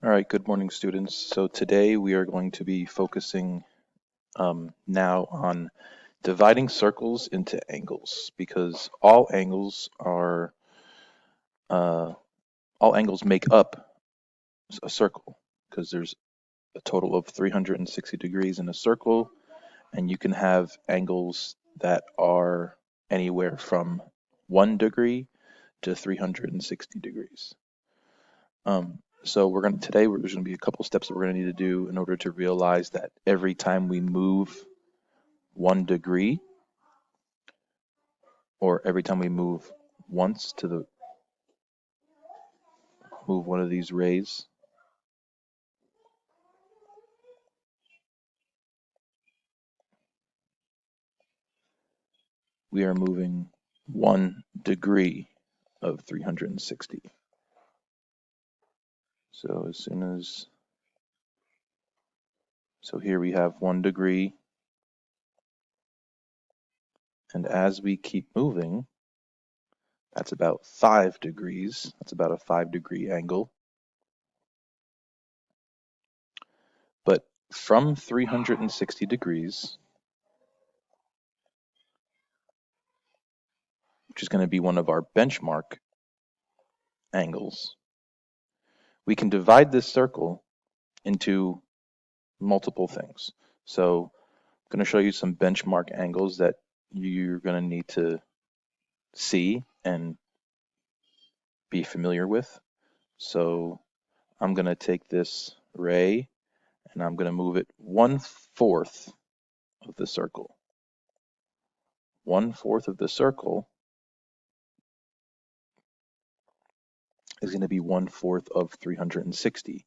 All right, good morning, students. So today we are going to be focusing now on dividing circles into angles because uh, all angles make up a circle because there's a total of 360 degrees in a circle, and you can have angles that are anywhere from 1 degree to 360 degrees. So there's going to be a couple steps that we're going to need to do in order to realize that every time we move 1 degree, or every time we move once move one of these rays, we are moving 1 degree of 360. So here we have 1 degree, and as we keep moving, that's about 5 degrees. That's about a 5-degree angle. But from 360 degrees, which is going to be one of our benchmark angles, we can divide this circle into multiple things. So I'm going to show you some benchmark angles that you're going to need to see and be familiar with. So I'm going to take this ray and I'm going to move it 1/4 of the circle. 1/4 of the circle is going to be 1/4 of 360,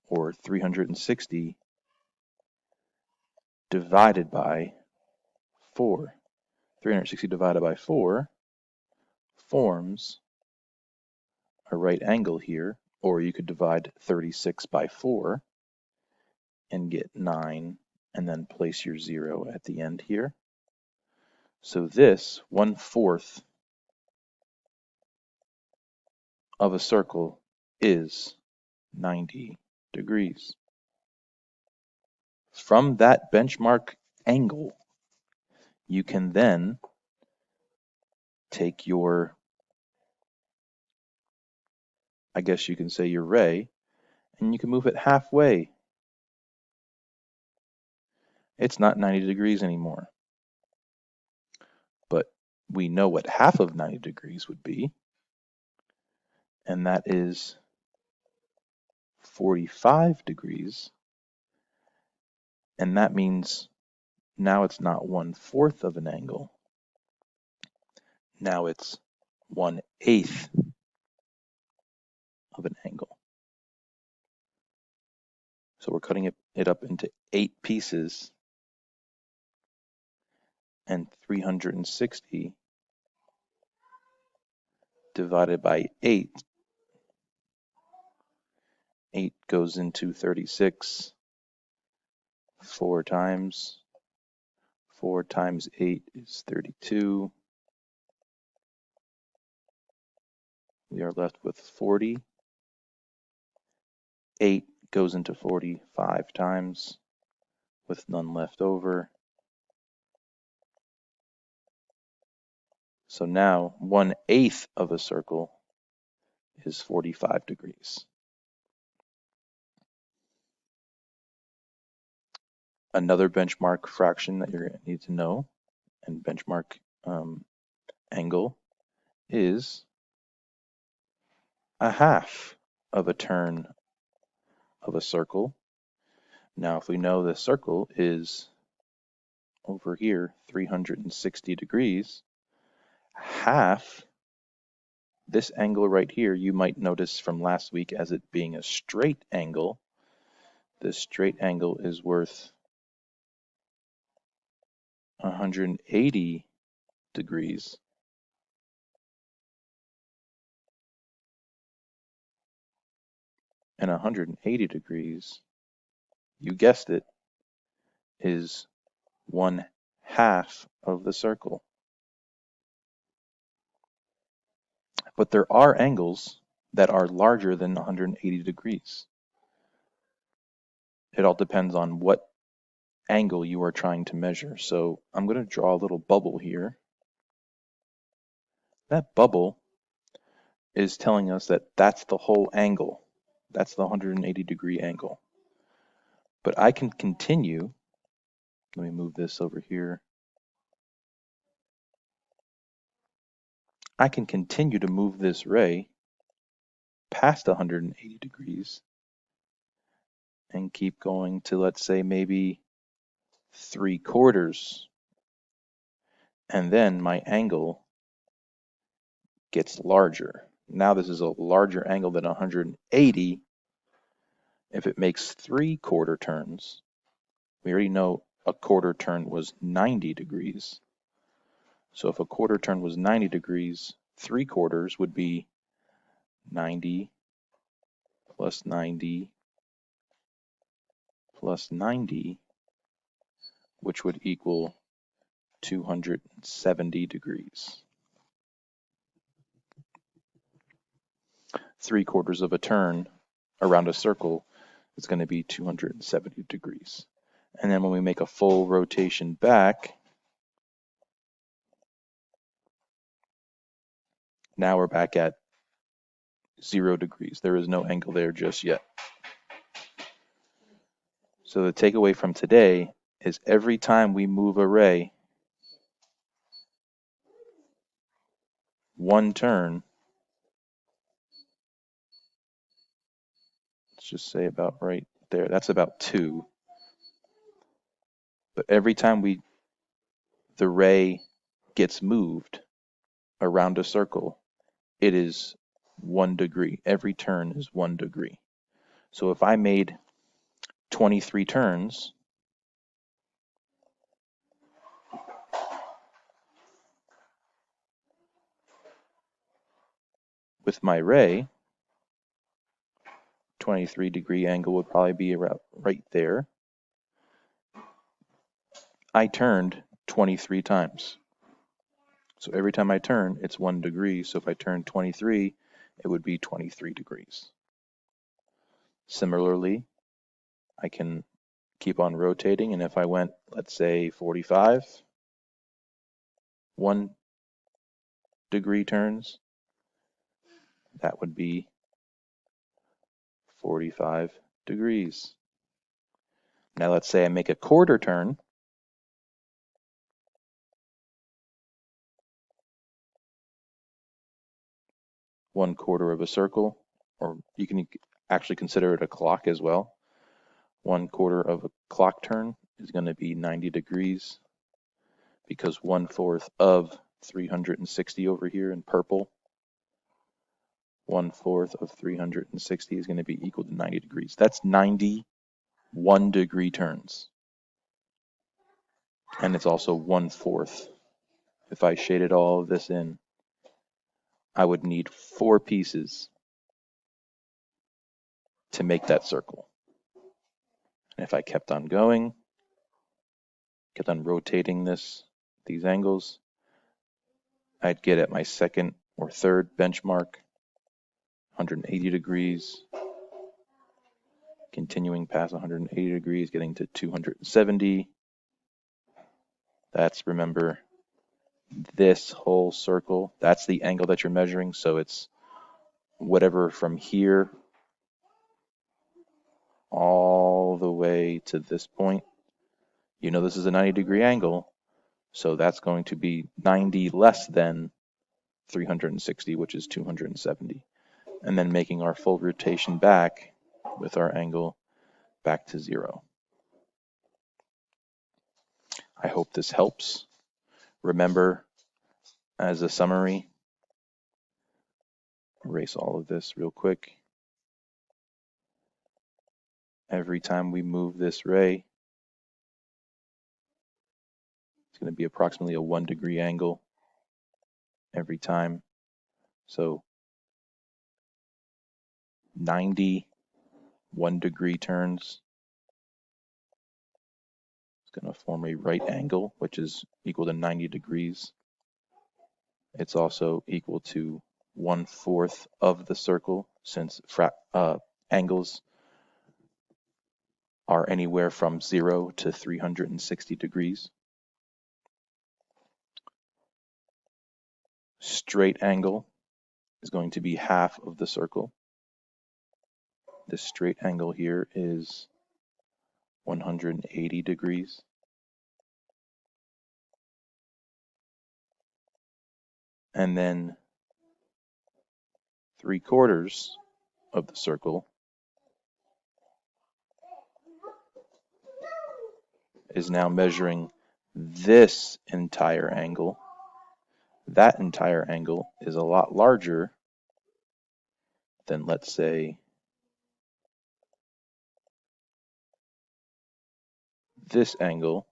or 360 divided by 4. 360 divided by 4 forms a right angle here, or you could divide 36 by 4 and get 9, and then place your 0 at the end here. So this 1/4 of a circle is 90 degrees. From that benchmark angle, you can then take your, I guess you can say your ray, and you can move it halfway. It's not 90 degrees anymore. But we know what half of 90 degrees would be, and that is 45 degrees. And that means now it's not 1/4 of an angle. Now it's 1/8 of an angle. So we're cutting it up into 8 pieces, and 360 divided by 8. 8 goes into 36 4 times. 4 times 8 is 32. We are left with 40. 8 goes into 40 5 times, with none left over. So now 1/8 of a circle is 45 degrees. Another benchmark fraction that you're going to need to know, and benchmark angle, is a half of a turn of a circle. Now, if we know the circle is over here 360 degrees, half this angle right here, you might notice from last week as it being a straight angle. This straight angle is worth 180 degrees. And 180 degrees, you guessed it, is 1/2 of the circle. But there are angles that are larger than 180 degrees. It all depends on what angle you are trying to measure. So I'm going to draw a little bubble here. That bubble is telling us that that's the whole angle. That's the 180-degree angle. But I can continue. Let me move this over here. I can continue to move this ray past 180 degrees and keep going to, let's say, maybe 3/4. And then my angle gets larger. Now this is a larger angle than 180. If it makes 3/4 turns, we already know a quarter turn was 90 degrees. So if a quarter turn was 90 degrees, 3/4 would be 90 plus 90 plus 90, which would equal 270 degrees. 3/4 of a turn around a circle is going to be 270 degrees. And then when we make a full rotation back, now we're back at 0 degrees. There is no angle there just yet. So the takeaway from today is every time we move a ray one turn, let's just say about right there, that's about 2. But every time the ray gets moved around a circle, it is 1 degree. Every turn is 1 degree. So if I made 23 turns, with my ray, 23-degree angle would probably be around right there. I turned 23 times. So every time I turn, it's 1 degree. So if I turn 23, it would be 23 degrees. Similarly, I can keep on rotating, and if I went, let's say 45, 1 degree turns, that would be 45 degrees. Now let's say I make a quarter turn. One quarter of a circle, or you can actually consider it a clock as well. 1/4 of a clock turn is going to be 90 degrees, because 1/4 of 360 over here in purple, 1/4 of 360 is going to be equal to 90 degrees. That's 90 1-degree turns. And it's also 1/4. If I shaded all of this in, I would need 4 pieces to make that circle. And if I kept on going, kept on rotating these angles, I'd get at my second or third benchmark, 180 degrees, continuing past 180 degrees, getting to 270. That's, remember, this whole circle, that's the angle that you're measuring. So it's whatever from here all the way to this point. You know this is a 90-degree angle, so that's going to be 90 less than 360, which is 270. And then making our full rotation back with our angle back to 0. I hope this helps. Remember, as a summary, erase all of this real quick. Every time we move this ray, it's going to be approximately a 1-degree angle every time. So 90 1-degree turns is going to form a right angle, which is equal to 90 degrees. It's also equal to 1/4 of the circle, since angles are anywhere from 0 to 360 degrees. Straight angle is going to be half of the circle. This straight angle here is 180 degrees. And then 3/4 of the circle is now measuring this entire angle. That entire angle is a lot larger than, let's say, this angle.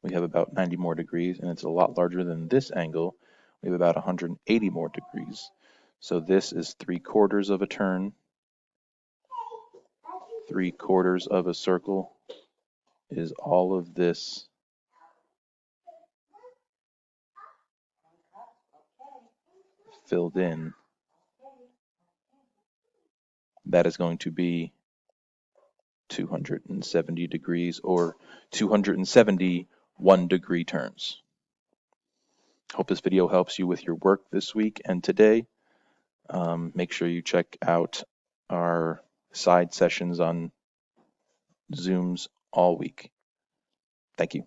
We have about 90 more degrees, and it's a lot larger than this angle. We have about 180 more degrees. So this is 3/4 of a turn. 3/4 of a circle is all of this filled in. That is going to be 270 degrees, or 270 1-degree turns. Hope this video helps you with your work this week and today. Make sure you check out our side sessions on Zooms all week. Thank you.